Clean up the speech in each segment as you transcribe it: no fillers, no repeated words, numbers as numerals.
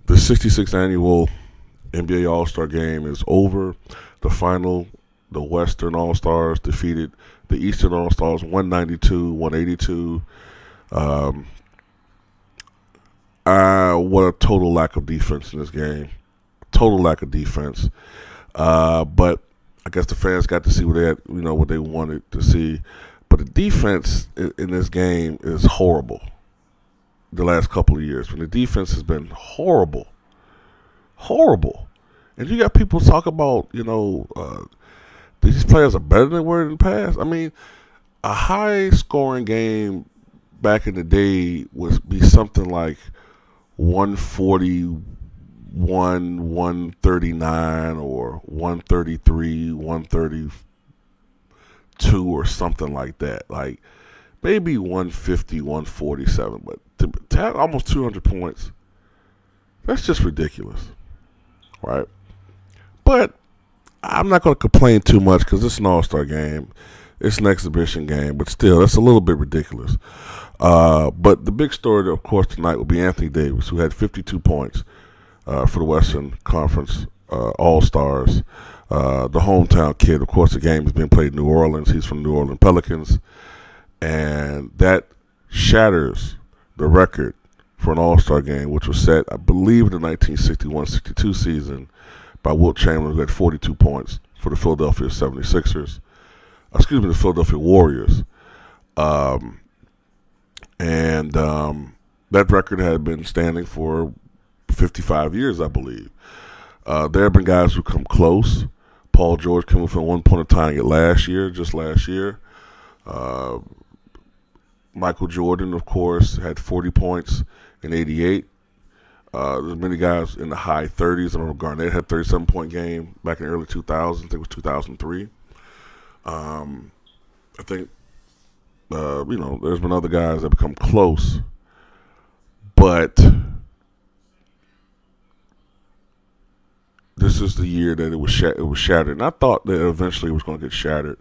The 66th annual NBA All-Star Game is over. The final, the Western All-Stars defeated the Eastern All-Stars 192-182. What a total lack of defense in this game. Total lack of defense. But I guess the fans got to see what they had, what they wanted to see. But the defense in this game is horrible. The last couple of years, when the defense has been horrible, and you got people talk about, these players are better than they were in the past. I mean, a high-scoring game back in the day would be something like 141, 139, or 133, 132, or something like that. Like maybe 150, 147, but to have almost 200 points, that's just ridiculous, right? But I'm not going to complain too much because it's an all-star game. It's an exhibition game, but still, that's a little bit ridiculous. But the big story, of course, tonight will be Anthony Davis, who had 52 points for the Western Conference All-Stars. The hometown kid, of course, the game is being played in New Orleans. He's from the New Orleans Pelicans. And that shatters the record for an All-Star game, which was set, I believe, in the 1961-62 season by Wilt Chamberlain, who had 42 points for the Philadelphia 76ers. The Philadelphia Warriors. That record had been standing for 55 years, I believe. There have been guys who come close. Paul George came within 1 point of tying it just last year. Michael Jordan, of course, had 40 points in 88. There's many guys in the high 30s. I remember Garnett had a 37-point game back in the early 2000s. I think it was 2003. I think, there's been other guys that become close. But this is the year that it was shattered. And I thought that eventually it was going to get shattered.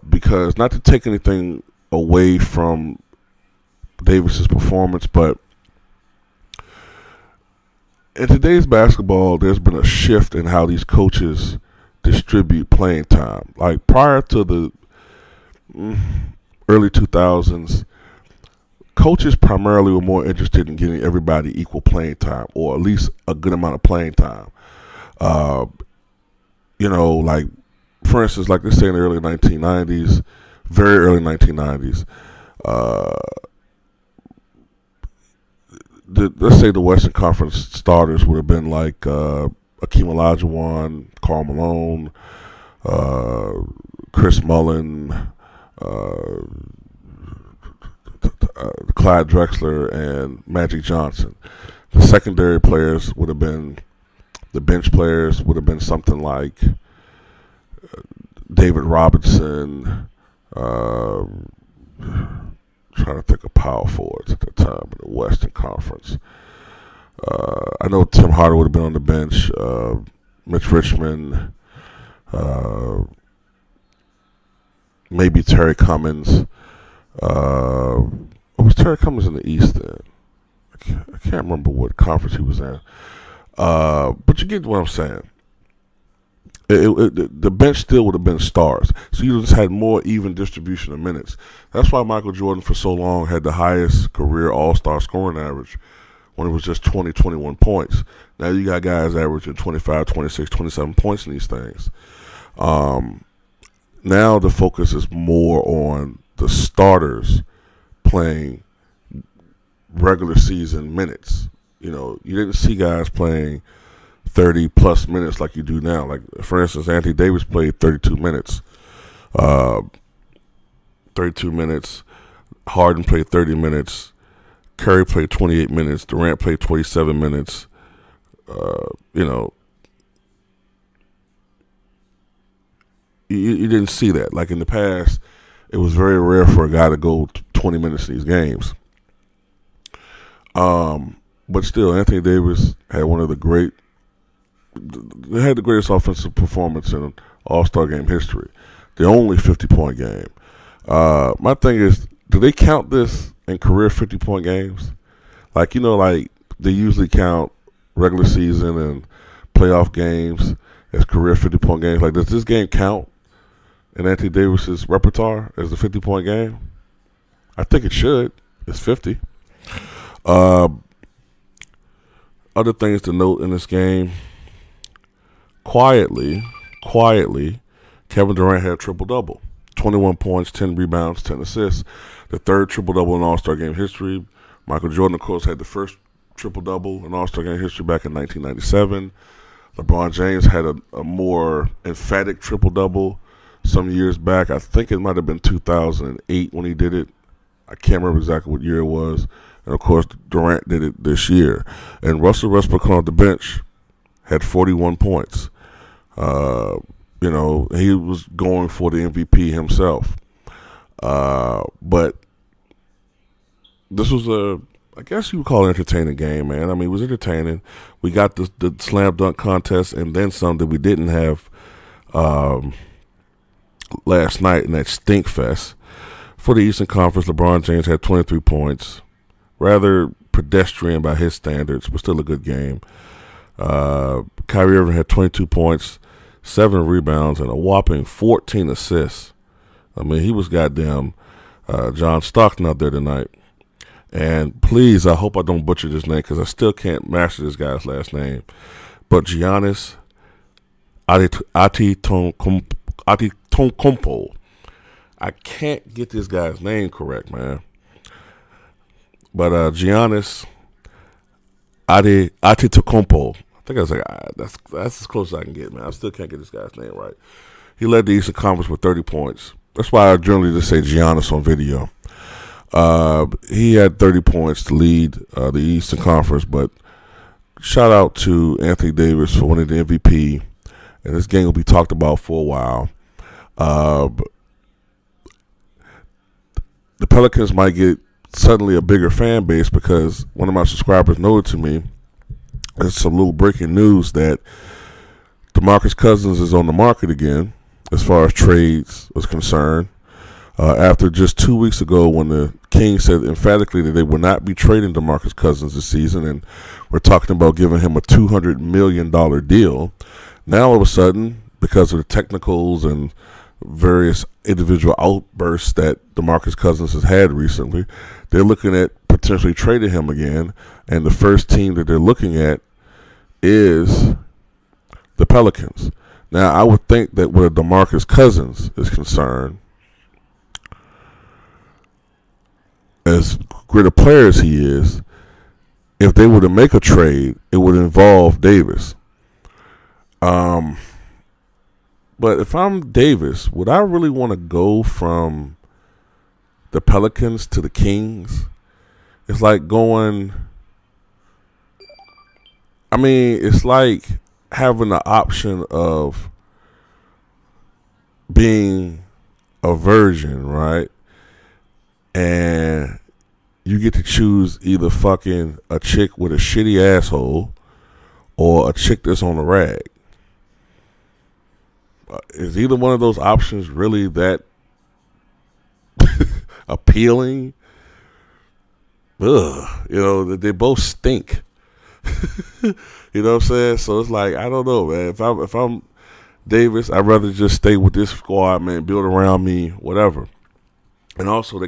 Because, not to take anything away from Davis's performance, but in today's basketball, there's been a shift in how these coaches distribute playing time. Like prior to the early 2000s, coaches primarily were more interested in getting everybody equal playing time, or at least a good amount of playing time. Like, for instance, like let's say in the early 1990s, very early 1990s, let's say the Western Conference starters would have been like Akeem Olajuwon, Karl Malone, Chris Mullin, Clyde Drexler, and Magic Johnson. The secondary players would have been, the bench players would have been something like David Robinson, trying to think of power forwards at the time in the Western Conference. I know Tim Hardaway would have been on the bench, Mitch Richmond, maybe Terry Cummins. Was Terry Cummins in the East then? I can't remember what conference he was in. But you get what I'm saying. The bench still would have been stars. So you just had more even distribution of minutes. That's why Michael Jordan for so long had the highest career all-star scoring average when it was just 20, 21 points. Now you got guys averaging 25, 26, 27 points in these things. Now the focus is more on the starters playing regular season minutes. You didn't see guys playing 30-plus minutes like you do now. Like, for instance, Anthony Davis played 32 minutes. 32 minutes. Harden played 30 minutes. Curry played 28 minutes. Durant played 27 minutes. You didn't see that. Like in the past, it was very rare for a guy to go 20 minutes in these games. But still, Anthony Davis had they had the greatest offensive performance in All-Star game history. The only 50-point game. My thing is, do they count this in career 50-point games? Like they usually count regular season and playoff games as career 50-point games. Like, does this game count in Anthony Davis's repertoire as a 50-point game? I think it should. It's 50. Other things to note in this game. Quietly, Kevin Durant had a triple-double. 21 points, 10 rebounds, 10 assists. The third triple-double in All-Star Game history. Michael Jordan, of course, had the first triple-double in All-Star Game history back in 1997. LeBron James had a more emphatic triple-double some years back. I think it might have been 2008 when he did it. I can't remember exactly what year it was. And, of course, Durant did it this year. And Russell Westbrook on the bench had 41 points. He was going for the MVP himself. But this was I guess you would call it an entertaining game, man. I mean, it was entertaining. We got the slam dunk contest and then some that we didn't have last night in that stink fest. For the Eastern Conference, LeBron James had 23 points. Rather pedestrian by his standards, but still a good game. Kyrie Irving had 22 points, 7 rebounds, and a whopping 14 assists. I mean, he was goddamn John Stockton out there tonight. And please, I hope I don't butcher this name because I still can't master this guy's last name. But Giannis Antetokounmpo. I can't get this guy's name correct, man. But Giannis Antetokounmpo. I think I was like, that's as close as I can get, man. I still can't get this guy's name right. He led the Eastern Conference with 30 points. That's why I generally just say Giannis on video. He had 30 points to lead the Eastern Conference, but shout out to Anthony Davis for winning the MVP. And this game will be talked about for a while. The Pelicans might get suddenly a bigger fan base because one of my subscribers noted to me, there's some little breaking news that DeMarcus Cousins is on the market again as far as trades was concerned. After just 2 weeks ago when the Kings said emphatically that they would not be trading DeMarcus Cousins this season, and we're talking about giving him a $200 million deal. Now all of a sudden, because of the technicals and various individual outbursts that DeMarcus Cousins has had recently, they're looking at potentially trading him again, and the first team that they're looking at is the Pelicans. Now, I would think that where DeMarcus Cousins is concerned, as great a player as he is, if they were to make a trade, it would involve Davis. But if I'm Davis, would I really want to go from the Pelicans to the Kings? It's like going, it's like having the option of being a virgin, right? And you get to choose either fucking a chick with a shitty asshole or a chick that's on a rag. Is either one of those options really that appealing? Ugh, they both stink. You know what I'm saying? So it's like, I don't know, man. If I'm Davis, I'd rather just stay with this squad, man, build around me, whatever. And also, they